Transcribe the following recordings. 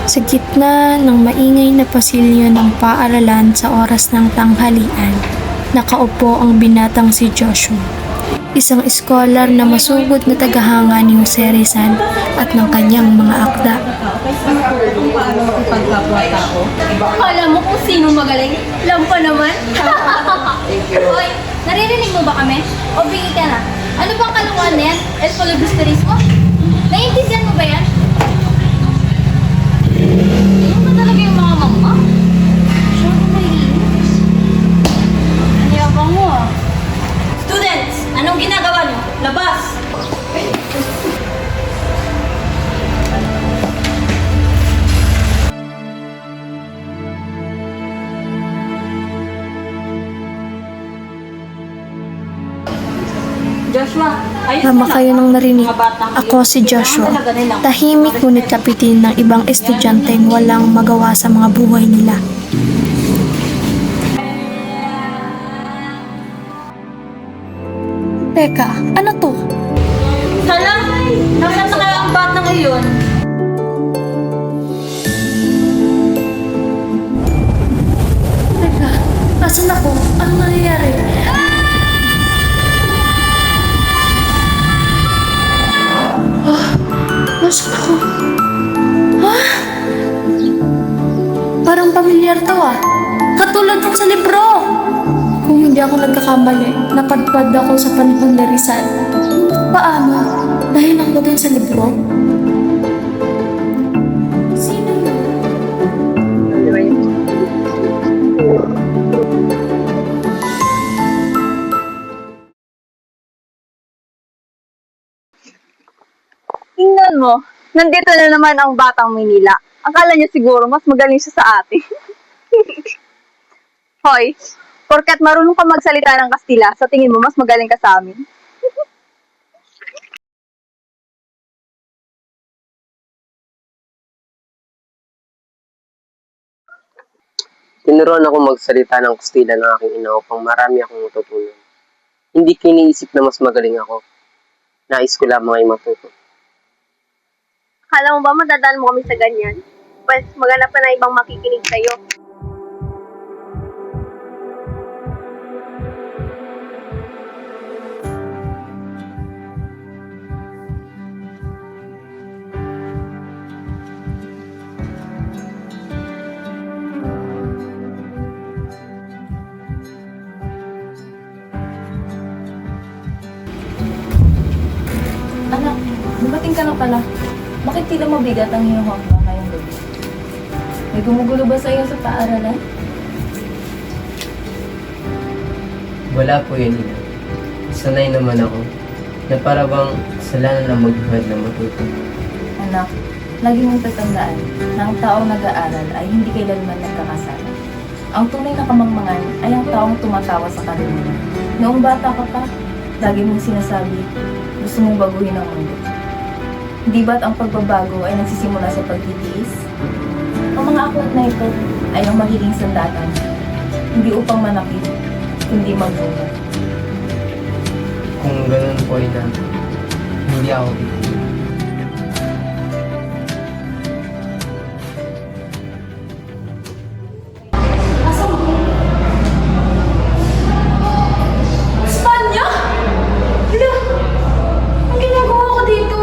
Sa gitna ng maingay na pasilyo ng paaralan sa oras ng tanghalian, nakaupo ang binatang si Joshua. Isang scholar na masugod na tagahanga ni Jose Rizal at ng kanyang mga akda. Akala mo kung sino magaling? Lampa naman. Hoy, naririnig mo ba kami? O bingi ka na? Ano bang kalungan na yan? El filibusterismo? Naiintindihan mo ba yan? Yan ba talaga yung mga mama? Sure ko naiinis. Ang yabang mo ah. Students, anong ginagawa niyo? Labas! Joshua, ayos Tama na. kayo nang narinig. Mga batang Ako si Joshua. Tahimik ngunit kapitin ng ibang estudyanteng walang magawa sa mga buhay nila. Teka, ano to? Hala! Nasaan na kaya ang batang iyon? Teka, asan ako? Ano nangyayari? Nasaan ako? Parang pamilyar to ah. Katulad nung sa libro. Kung hindi ako nagkakamali, napadpad ako sa panahon ni Rizal. Paano? Dahil lang ba dun sa libro? Sino yun? Tingnan mo, nandito na naman ang Batang Maynila. Akala niya siguro mas magaling siya sa atin. Hoy, porkat marunong ka magsalita ng Kastila, sa tingin mo mas magaling ka sa amin. Tinuruan ako magsalita ng Kastila ng aking ina upang marami akong matutunan. Hindi ko iniisip na mas magaling ako. Nais ko lamang ay matuto. Akala mo ba madadaan mo kami sa ganyan? Pues, maghanap ka na ibang makikinig sa'yo. Anak, dumating ka na pala. Bakit tila mabigat ang iyong hanggang ngayong gabi? May gumugulo ba sa iyo sa paaralan? Wala po yun, ina. Sanay naman ako na para bang kasalanan na magbuhat na matuto. Anak, lagi mong tatandaan na ang taong nag-aaral ay hindi kailanman nagkakasala. Ang tunay na kamangmangan ay ang taong tumatawa sa karunungan. Noong bata ka pa, lagi mong sinasabi, gusto mong baguhin ang mundo. Hindi ba't ang pagbabago ay nagsisimula sa pagtitiis? Ang mga aklat na ito ay ang magiging sandatan, hindi upang manakit, kundi magbunga. Kung ganun po, ina, hindi ako titigil. Espanya? Hala! Ang ginagawa ko dito?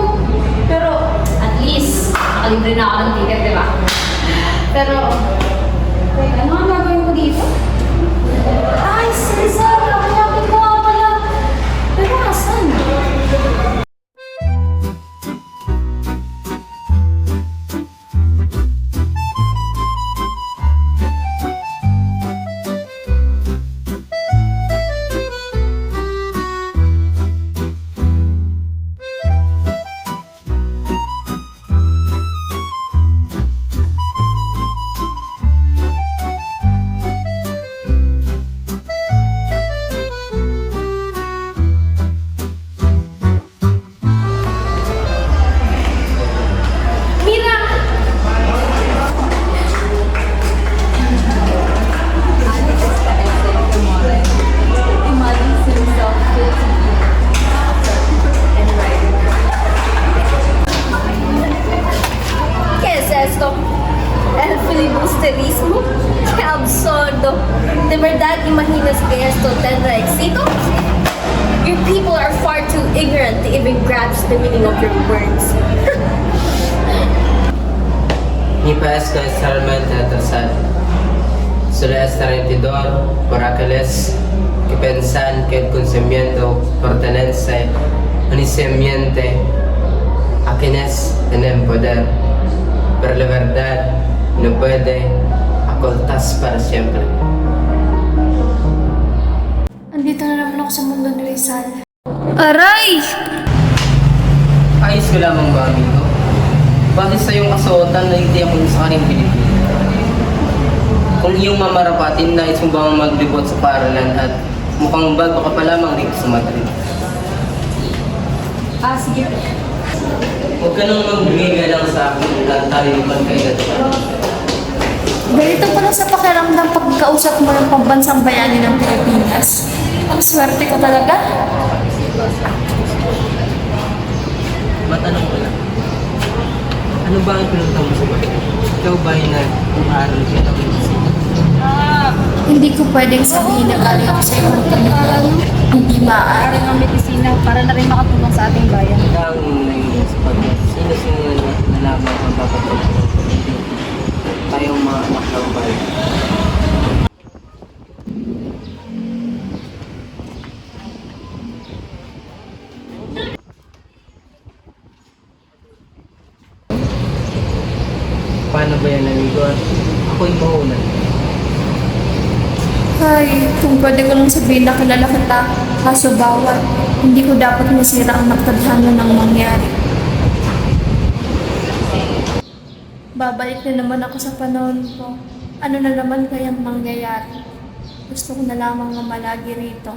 Pero, at least, nakalibre na ako ng ticket, di ba? Pero, wait, ano ang gagawin ko dito? Ay, si Rizal! Kapilapit ko nga pala. Pero asan? ganda éxito? Your people are far too ignorant to even grasp the meaning of your words. Mi parezco extremadamente atrasado. Solo estar entendedor por aquellos que piensan que el conocimiento pertenece únicamente a quienes tienen poder, pero la verdad no puede ocultarse para siempre. Andito na naman ako sa mundo ni Rizal. Aray! Ayos ko lamang ba, amigo? Bakit sa iyong kasuotan na hindi ako sa karing Pilipino? Kung iyong mamarapatin, nais mo bang maglibot sa paaralan at mukhang bago ka pa lamang dito sa Madrid? Sige. Huwag ka nang magbigay lang sa akin at talilipan kayo na ito. Ganito pala sa pakiramdam pagkausap mo ng pambansang bayani ng Pilipinas. Ang swerte ko talaga. Matanong ko lang. Ano ba ang pinunta mo sa Madrid? Ikaw ba ay nag-aaral siya ng medicine? Hindi ko pwedeng sabihin na galing ako sa ibang kanila. Hindi maaari. Ng medisina para na rin makatulong sa ating bayan. Ang nangyayon sa pagkat sino-sino na lamang ang papatulong tayong mga anak ng bayan. Paano ba yan, amigo? Ako'y mauna. Ay, kung pwede ko lang sabihin na kilala kita, kaso bawal. Hindi ko dapat masira ang magtadhana ng mangyari. Babalik na naman ako sa panahon ko. Ano na naman kayang mangyayari? Gusto ko na lamang mamalagi rito.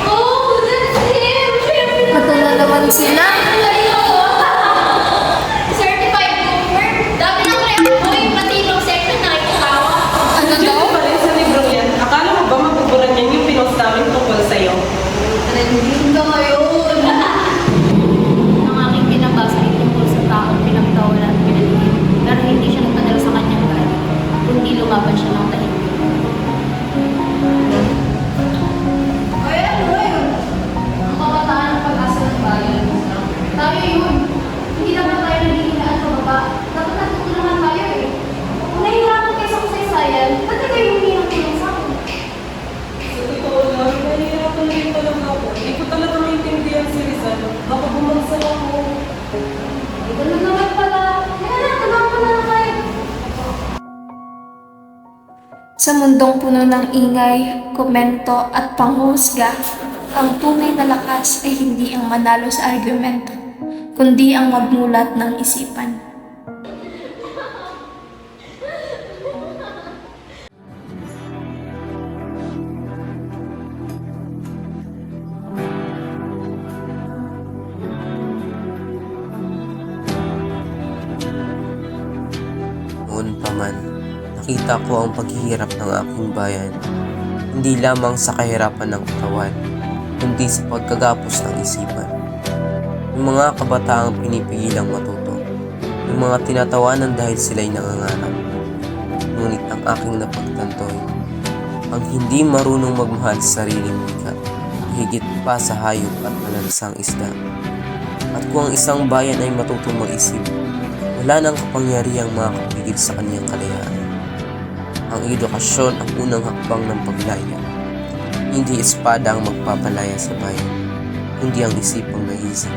Oh, that's him! Ito na naman sila. Certified boomer? Dami ng rep mo yung matinong section na nakikitawa. Ano daw? Diyan pa rin sa librong yan. Akala mo ba mabuburan yan yung pinost namin tungkol sa'yo? Trending ka ngayon. Ang aking pinabasa ay tungkol sa taong pinagtawalan at pinaligid. Pero hindi siya nagpadala sa kanyang galit, kundi lumaban siya ng tahimik. Ay, ano ba yun? Ang kabataan ng pag-asa ng bayan. Tayo yun. Hindi naman tayo naghihinaan sa baba. Dapat natutulungan tayo eh. Kung nahihirapan kayo sa kasaysayan, ba't na kayo humingi ng tulong sa akin? Sa totoo lang, nahihirapan na rin talaga ako. Hindi ko talaga maintindihan si Rizal. Baka bumagsak ako. Ganun naman pala. Kaya na, tulungan mo na kayo. Sa mundong puno ng ingay, komento at panghusga, ang tunay na lakas ay hindi ang manalo sa argumento, kundi ang magmulat ng isipan. Noon pa man, nakita ko ang paghihirap ng aking bayan, hindi lamang sa kahirapan ng katawan, kundi sa pagkagapos ng isipan. Yung mga kabataang pinipigilang matuto, yung mga tinatawanan dahil sila'y nangangarap. Ngunit ang aking napagtantoy, ang hindi marunong magmahal sa sariling wika, higit pa sa hayop at malansang isda. At kung ang isang bayan ay matutong mag-isip, wala nang kapangyarihang makakapigil sa kaniyang kalayaan. Ang edukasyon ang unang hakbang ng paglaya. Hindi espada ang magpapalaya sa bayan, kundi ang isipang nag-iisip.